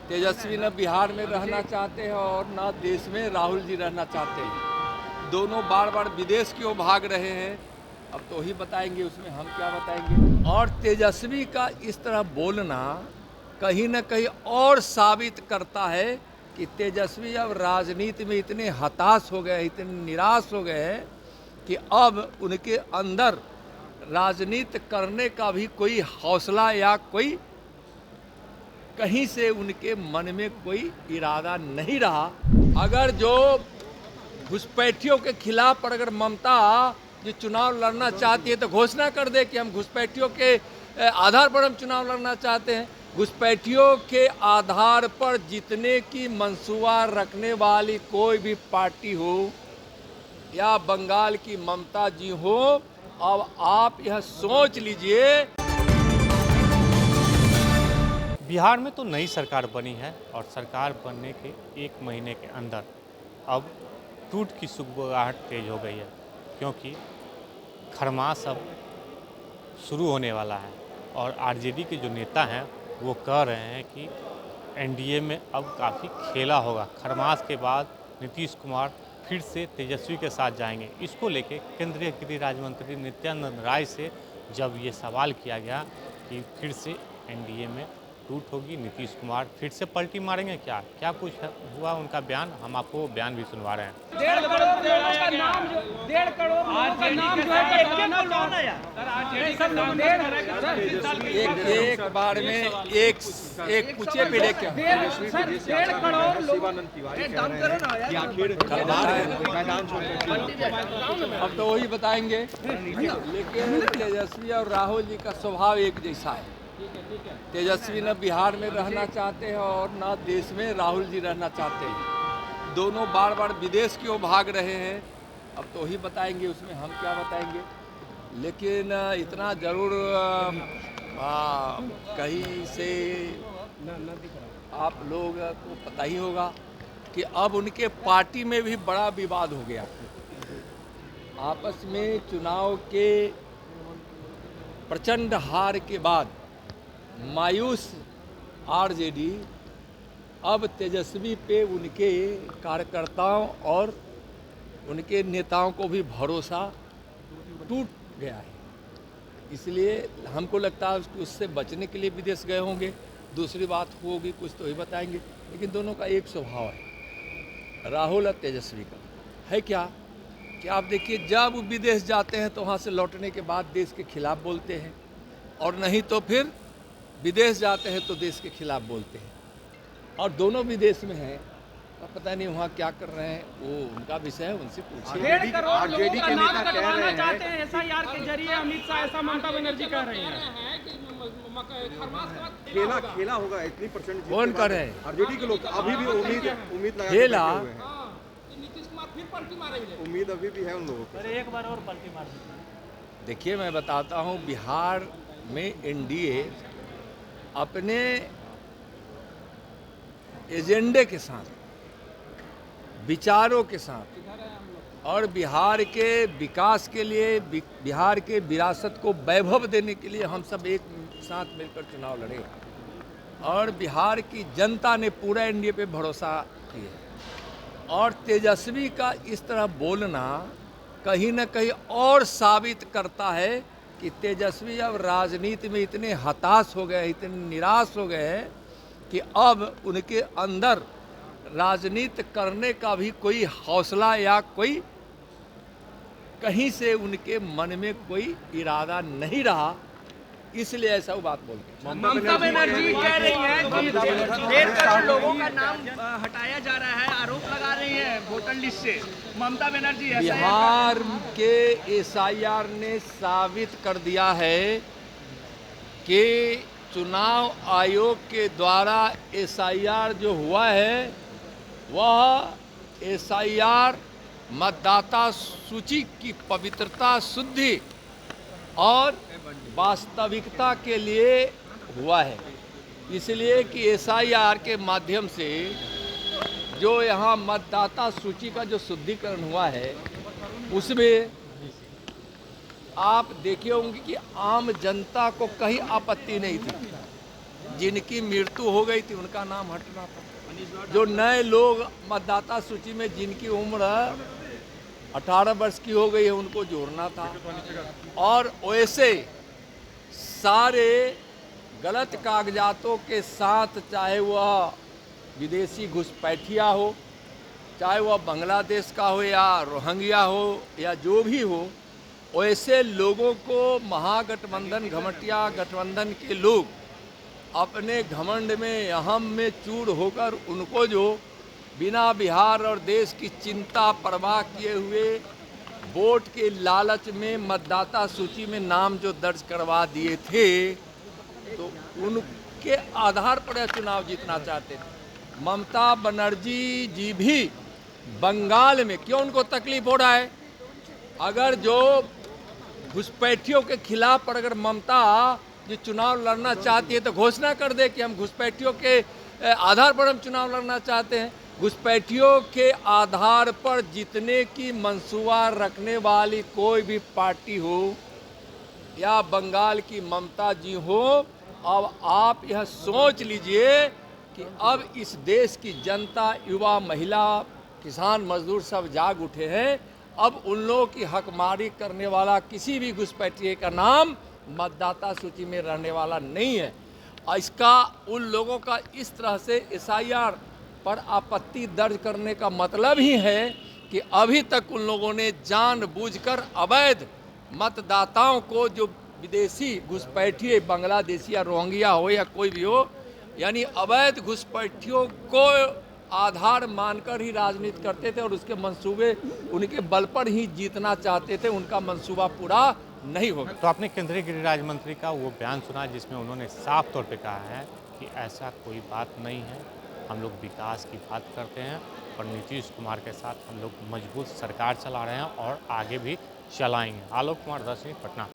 तेजस्वी न बिहार में रहना चाहते हैं और न देश में राहुल जी रहना चाहते हैं। दोनों बार बार विदेश की ओर भाग रहे हैं। अब तो ही बताएंगे, उसमें हम क्या बताएंगे। और तेजस्वी का इस तरह बोलना कहीं न कहीं और साबित करता है कि तेजस्वी अब राजनीति में इतने हताश हो गए, इतने निराश हो गए हैं कि अब उनके अंदर राजनीति करने का भी कोई हौसला या कोई कहीं से उनके मन में कोई इरादा नहीं रहा। अगर जो घुसपैठियों के खिलाफ पर अगर ममता जो चुनाव लड़ना चाहती है तो घोषणा कर दे कि हम घुसपैठियों के आधार पर हम चुनाव लड़ना चाहते हैं। घुसपैठियों के आधार पर जीतने की मंसूबा रखने वाली कोई भी पार्टी हो या बंगाल की ममता जी हो, अब आप यह सोच लीजिए। बिहार में तो नई सरकार बनी है और सरकार बनने के 1 महीने के अंदर अब टूट की सुगबुगाहट तेज हो गई है, क्योंकि खरमास अब शुरू होने वाला है और आरजेडी के जो नेता हैं वो कह रहे हैं कि एनडीए में अब काफ़ी खेला होगा। खरमास के बाद नीतीश कुमार फिर से तेजस्वी के साथ जाएंगे। इसको लेके केंद्रीय गृह राज्य मंत्री नित्यानंद राय से जब ये सवाल किया गया कि फिर से एनडीए में टूट होगी, नीतीश कुमार फिर से पलटी मारेंगे, क्या कुछ हुआ उनका बयान, हम आपको बयान भी सुनवा रहे हैं। 1.5 करोड़ लोगों का नाम जो 1.5 करोड़ लोगों का नाम जो है एक बार में एक पूछे पीड़े क्या 1.5 करोड़ लोग अब तो वही बताएंगे। लेकिन तेजस्वी और राहुल जी का स्वभाव एक जैसा है। तेजस्वी न बिहार में रहना चाहते हैं और न देश में राहुल जी रहना चाहते हैं। दोनों बार बार विदेश की ओर भाग रहे हैं। अब तो ही बताएंगे, उसमें हम क्या बताएंगे। लेकिन इतना ज़रूर कहीं से आप लोग को पता ही होगा कि अब उनके पार्टी में भी बड़ा विवाद हो गया। आपस में चुनाव के प्रचंड हार के बाद मायूस आरजेडी अब तेजस्वी पे उनके कार्यकर्ताओं और उनके नेताओं को भी भरोसा टूट गया है। इसलिए हमको लगता है कि उससे बचने के लिए विदेश गए होंगे। दूसरी बात होगी कुछ तो ही बताएंगे। लेकिन दोनों का एक स्वभाव है, राहुल और तेजस्वी का है क्या कि आप देखिए, जब वो विदेश जाते हैं तो वहाँ से लौटने के बाद देश के खिलाफ बोलते हैं, और नहीं तो फिर विदेश जाते हैं तो देश के खिलाफ बोलते हैं। और दोनों विदेश में हैं, तो पता नहीं वहाँ क्या कर रहे हैं, वो उनका विषय है, उनसे पूछिए। 1.5 करोड़ लोगों का नाम कटवाना चाहते हैं एसआईआर के जरिए अमित शाह, ऐसा ममता बनर्जी कह रही हैं। खेला होगा इतनी परसेंट। कौन कर रहे हैं? आरजेडी के लोग अभी भी उम्मीद लगा खेला नीतीश कुमार फिर पलटी मारेंगे। उम्मीद अभी भी है उन लोगों को। एक बार और पलटी मार देखिए, मैं बताता हूँ, बिहार में एनडीए अपने एजेंडे के साथ, विचारों के साथ और बिहार के विकास के लिए, बिहार के विरासत को वैभव देने के लिए हम सब एक साथ मिलकर चुनाव लड़े और बिहार की जनता ने पूरा एनडीए पे भरोसा किया। और तेजस्वी का इस तरह बोलना कहीं न कहीं और साबित करता है कि तेजस्वी अब राजनीति में इतने हताश हो गए, इतने निराश हो गए हैं कि अब उनके अंदर राजनीति करने का भी कोई हौसला या कोई कहीं से उनके मन में कोई इरादा नहीं रहा। इसलिए ऐसा वो बात बोलते हैं। ममता बनर्जी कह रही हैं कि 1.5 करोड़ लोगों का नाम हटाया जा रहा है, आरोप लगा रही है वोटर लिस्ट से। ममता बनर्जी बिहार के एसआईआर ने साबित कर दिया है कि चुनाव आयोग के द्वारा एसआईआर जो हुआ है वह एसआईआर मतदाता सूची की पवित्रता, शुद्धि और वास्तविकता के लिए हुआ है। इसलिए कि एसआईआर के माध्यम से जो यहाँ मतदाता सूची का जो शुद्धिकरण हुआ है उसमें आप देखे होंगे कि आम जनता को कहीं आपत्ति नहीं थी। जिनकी मृत्यु हो गई थी उनका नाम हटना था। जो नए लोग मतदाता सूची में जिनकी उम्र 18 वर्ष की हो गई है उनको जोड़ना था। और वैसे सारे गलत कागजातों के साथ, चाहे वह विदेशी घुसपैठिया हो, चाहे वह बांग्लादेश का हो या रोहिंग्या हो या जो भी हो, वैसे लोगों को महागठबंधन घमटिया गठबंधन के लोग अपने घमंड में अहम में चूर होकर उनको जो बिना बिहार और देश की चिंता परवाह किए हुए वोट के लालच में मतदाता सूची में नाम जो दर्ज करवा दिए थे, तो उनके आधार पर यह चुनाव जीतना चाहते थे। ममता बनर्जी जी भी बंगाल में क्यों उनको तकलीफ हो रहा है? अगर जो घुसपैठियों के खिलाफ पर अगर ममता जो चुनाव लड़ना चाहती है तो घोषणा कर दे कि हम घुसपैठियों के आधार पर हम चुनाव लड़ना चाहते हैं। घुसपैठियों के आधार पर जीतने की मंसूबा रखने वाली कोई भी पार्टी हो या बंगाल की ममता जी हो, अब आप यह सोच लीजिए कि अब इस देश की जनता, युवा, महिला, किसान, मजदूर सब जाग उठे हैं। अब उन लोगों की हकमारी करने वाला किसी भी घुसपैठिए का नाम मतदाता सूची में रहने वाला नहीं है। इसका उन लोगों का इस तरह से SIR पर आपत्ति दर्ज करने का मतलब ही है कि अभी तक उन लोगों ने जानबूझकर अवैध मतदाताओं को, जो विदेशी घुसपैठिए बांग्लादेशी या रोहिंग्या हो या कोई भी हो, यानी अवैध घुसपैठियों को आधार मानकर ही राजनीति करते थे और उसके मंसूबे उनके बल पर ही जीतना चाहते थे। उनका मंसूबा पूरा नहीं होगा। तो आपने केंद्रीय गृह राज्य मंत्री का वो बयान सुना जिसमें उन्होंने साफ तौर पे कहा है कि ऐसा कोई बात नहीं है, हम लोग विकास की बात करते हैं और नीतीश कुमार के साथ हम लोग मजबूत सरकार चला रहे हैं और आगे भी चलाएंगे। आलोक कुमार, 10 पटना।